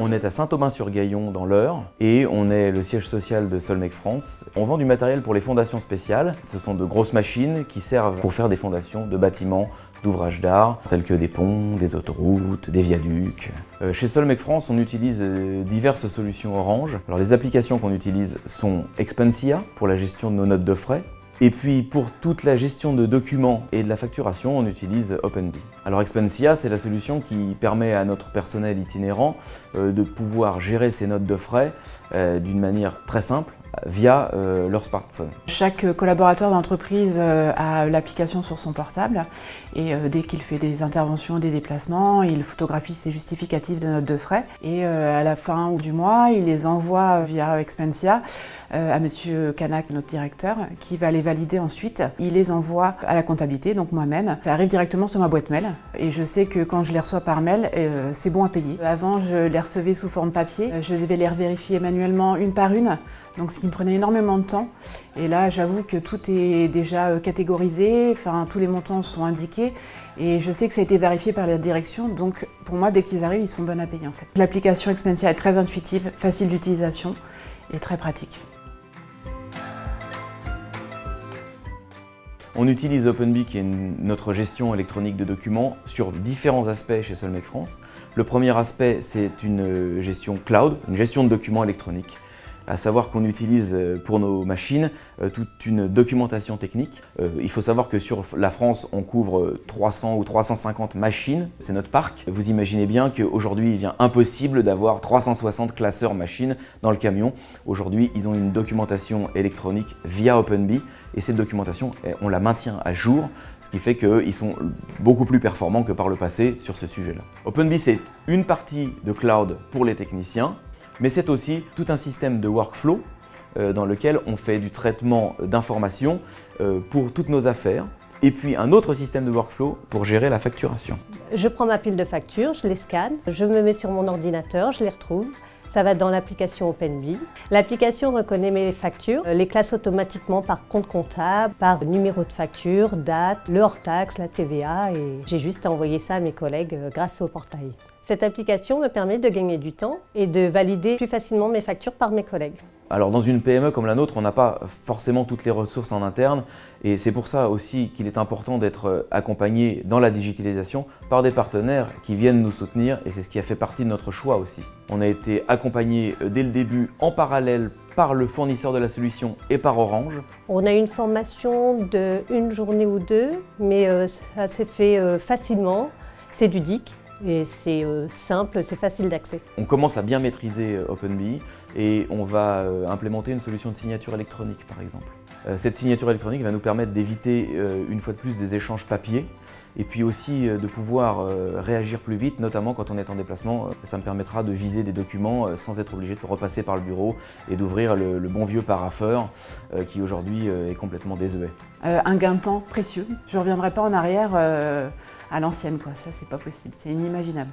On est à Saint-Aubin-sur-Gaillon dans l'Eure et on est le siège social de Solmec France. On vend du matériel pour les fondations spéciales. Ce sont de grosses machines qui servent pour faire des fondations de bâtiments, d'ouvrages d'art, tels que des ponts, des autoroutes, des viaducs. Chez Solmec France, on utilise diverses solutions Orange. Alors les applications qu'on utilise sont Expensia pour la gestion de nos notes de frais. Et puis pour toute la gestion de documents et de la facturation, on utilise OpenBee. Alors Expensia, c'est la solution qui permet à notre personnel itinérant de pouvoir gérer ses notes de frais d'une manière très simple via leur smartphone. Chaque collaborateur d'entreprise a l'application sur son portable et dès qu'il fait des interventions, des déplacements, il photographie ses justificatifs de notes de frais et à la fin du mois, il les envoie via Expensia à Monsieur Canac, notre directeur, qui va les valider ensuite. Il les envoie à la comptabilité, donc moi-même. Ça arrive directement sur ma boîte mail et je sais que quand je les reçois par mail, c'est bon à payer. Avant, je les recevais sous forme papier. Je devais les revérifier manuellement une par une, donc ce qui me prenait énormément de temps. Et là, j'avoue que tout est déjà catégorisé, enfin, tous les montants sont indiqués et je sais que ça a été vérifié par la direction, donc pour moi, dès qu'ils arrivent, ils sont bons à payer en fait. L'application Expensia est très intuitive, facile d'utilisation et très pratique. On utilise OpenBee, qui est notre gestion électronique de documents, sur différents aspects chez Solmec France. Le premier aspect, c'est une gestion cloud, une gestion de documents électroniques. À savoir qu'on utilise pour nos machines toute une documentation technique. Il faut savoir que sur la France, on couvre 300 ou 350 machines, c'est notre parc. Vous imaginez bien qu'aujourd'hui, il devient impossible d'avoir 360 classeurs machines dans le camion. Aujourd'hui, ils ont une documentation électronique via OpenBee et cette documentation, on la maintient à jour, ce qui fait qu'ils sont beaucoup plus performants que par le passé sur ce sujet-là. OpenBee, c'est une partie de cloud pour les techniciens, mais c'est aussi tout un système de workflow dans lequel on fait du traitement d'informations pour toutes nos affaires et puis un autre système de workflow pour gérer la facturation. Je prends ma pile de factures, je les scanne, je me mets sur mon ordinateur, je les retrouve. Ça va dans l'application OpenBee. L'application reconnaît mes factures, les classe automatiquement par compte comptable, par numéro de facture, date, le hors-taxe, la TVA et j'ai juste à envoyer ça à mes collègues grâce au portail. Cette application me permet de gagner du temps et de valider plus facilement mes factures par mes collègues. Alors dans une PME comme la nôtre, on n'a pas forcément toutes les ressources en interne et c'est pour ça aussi qu'il est important d'être accompagné dans la digitalisation par des partenaires qui viennent nous soutenir et c'est ce qui a fait partie de notre choix aussi. On a été accompagné dès le début en parallèle par le fournisseur de la solution et par Orange. On a eu une formation d'une journée ou deux, mais ça s'est fait facilement, c'est ludique. Et c'est simple, c'est facile d'accès. On commence à bien maîtriser OpenBee et on va implémenter une solution de signature électronique par exemple. Cette signature électronique va nous permettre d'éviter une fois de plus des échanges papier et puis aussi de pouvoir réagir plus vite, notamment quand on est en déplacement. Ça me permettra de viser des documents sans être obligé de repasser par le bureau et d'ouvrir le bon vieux parapheur qui aujourd'hui est complètement désuet. Un gain de temps précieux. Je ne reviendrai pas en arrière à l'ancienne, quoi. Ça, c'est pas possible, c'est inimaginable.